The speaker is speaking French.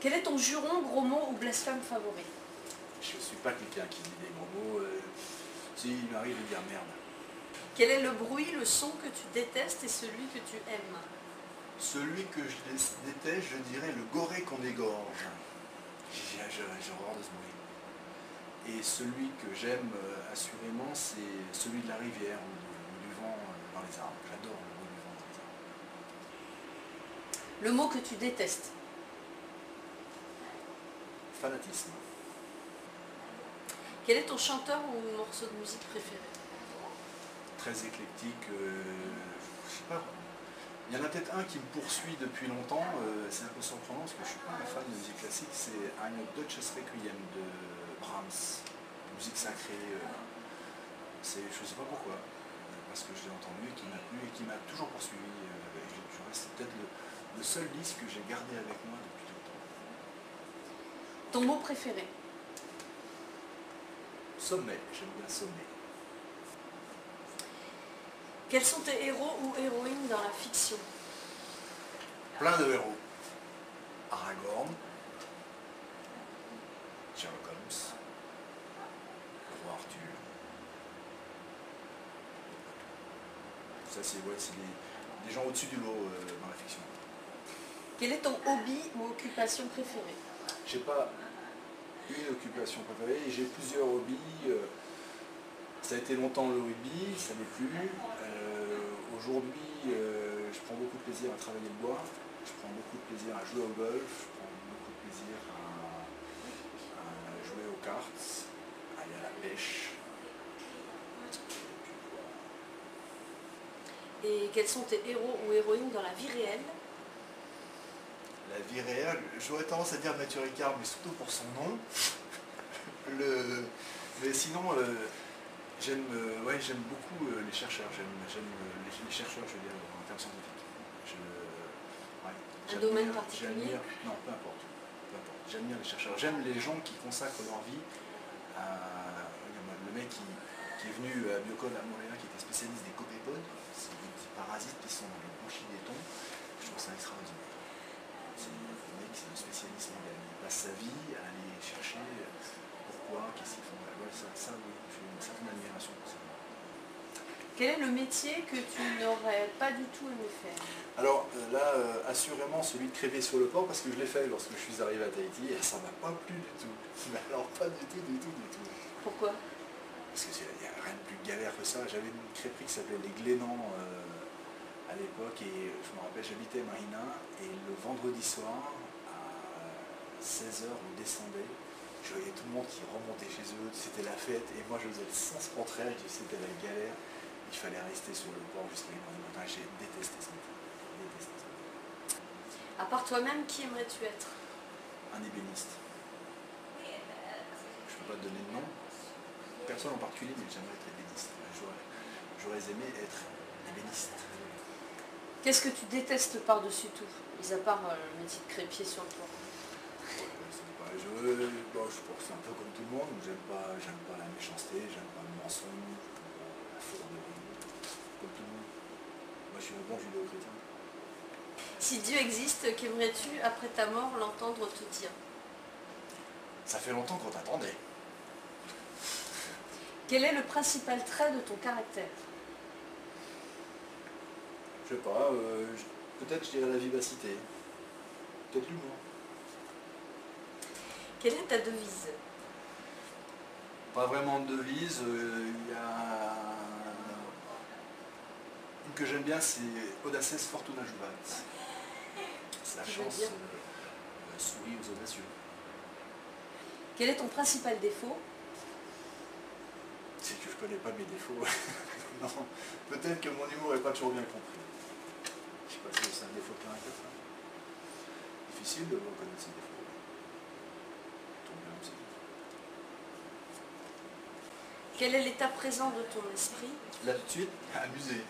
Quel est ton juron, gros mot ou blasphème favori? Je ne suis pas quelqu'un qui dit des gros mots. Si, il m'arrive de dire merde. Quel est le bruit, le son que tu détestes et celui que tu aimes? Celui que je déteste, je dirais le goré qu'on égorge. J'ai horreur de ce bruit. Et celui que j'aime assurément, c'est celui de la rivière ou du vent dans les arbres. J'adore le bruit du vent dans les arbres. Le mot que tu détestes? Fanatisme. Quel est ton chanteur ou morceau de musique préféré? Très éclectique. Je sais pas. Il y en a peut-être un qui me poursuit depuis longtemps. C'est un peu surprenant parce que je ne suis pas un fan de musique classique. C'est Eine Deutsches Requiem de Brahms. Musique sacrée. Je ne sais pas pourquoi. Parce que je l'ai entendu et qui m'a plu et qui m'a toujours poursuivi. C'est peut-être le seul disque que j'ai gardé avec moi depuis longtemps. Ton mot préféré? Sommet. J'aime bien sommet. Quels sont tes héros ou héroïnes dans la fiction? Plein de héros. Aragorn, Sherlock Holmes, le roi Arthur. Ça c'est des gens au-dessus du lot dans la fiction. Quel est ton hobby ou occupation préférée? J'ai pas une occupation préférée, j'ai plusieurs hobbies. Ça a été longtemps le rugby, ça n'est plus. Aujourd'hui, je prends beaucoup de plaisir à travailler le bois, je prends beaucoup de plaisir à jouer au golf, je prends beaucoup de plaisir à jouer aux cartes, à aller à la pêche. Et quels sont tes héros ou héroïnes dans la vie réelle? La vie réelle, j'aurais tendance à dire Mathieu Ricard, mais surtout pour son nom. Mais sinon, j'aime beaucoup les chercheurs. J'aime les chercheurs, je veux dire, en termes scientifiques. Un domaine particulier? Non, peu importe. J'admire les chercheurs. J'aime les gens qui consacrent leur vie à... Le mec qui est venu à Biocode à Montréal, qui était spécialiste des copépodes, c'est des petits parasites qui sont dans les bouchis des thons. Je trouve ça extraordinaire. C'est le mec, c'est le spécialiste mondial. Il passe sa vie à aller chercher pourquoi, qu'est-ce qu'ils font. Ouais, ça oui, j'ai une certaine admiration pour ça. Quel est le métier que tu n'aurais pas du tout aimé faire? Alors là, assurément celui de crever sur le port, parce que je l'ai fait lorsque je suis arrivé à Tahiti et ça m'a pas plu du tout. Mais alors pas du tout. Pourquoi? Parce qu'il n'y a rien de plus galère que ça. J'avais une crêperie qui s'appelait les Glénans à l'époque et je me rappelle, j'habitais Marina et le vendredi soir à 16h on descendait. Je voyais tout le monde qui remontait chez eux, c'était la fête et moi je faisais le sens contraire, c'était la galère. Il fallait rester sur le port jusqu'à 1h du matin. J'ai détesté ça. À part toi-même, qui aimerais-tu être? Un ébéniste. Je ne peux pas te donner de nom. Personne en particulier, mais j'aimerais être ébéniste. J'aurais aimé être ébéniste. Qu'est-ce que tu détestes par-dessus tout, mis à part le métier de crépier sur le port? Je pense que c'est un peu comme tout le monde. J'aime pas la méchanceté, j'aime pas le mensonge, la fourberie, comme tout le monde. Moi je suis un bon judéo-chrétien. Si Dieu existe, qu'aimerais-tu après ta mort l'entendre te dire? Ça fait longtemps qu'on t'attendait. Quel est le principal trait de ton caractère? Je sais pas, peut-être je dirais la vivacité, peut-être l'humour. Quelle est ta devise? Pas vraiment de devise, il y a une que j'aime bien, c'est Audaces Fortuna Juvat. C'est la chance sourit aux audacieux. Quel est ton principal défaut? C'est que je connais pas mes défauts. Non, peut-être que mon humour n'est pas toujours bien compris. Je sais pas si c'est un défaut de caractère. Difficile de reconnaître ses défauts. Quel est l'état présent de ton esprit? Là tout de suite, amusé.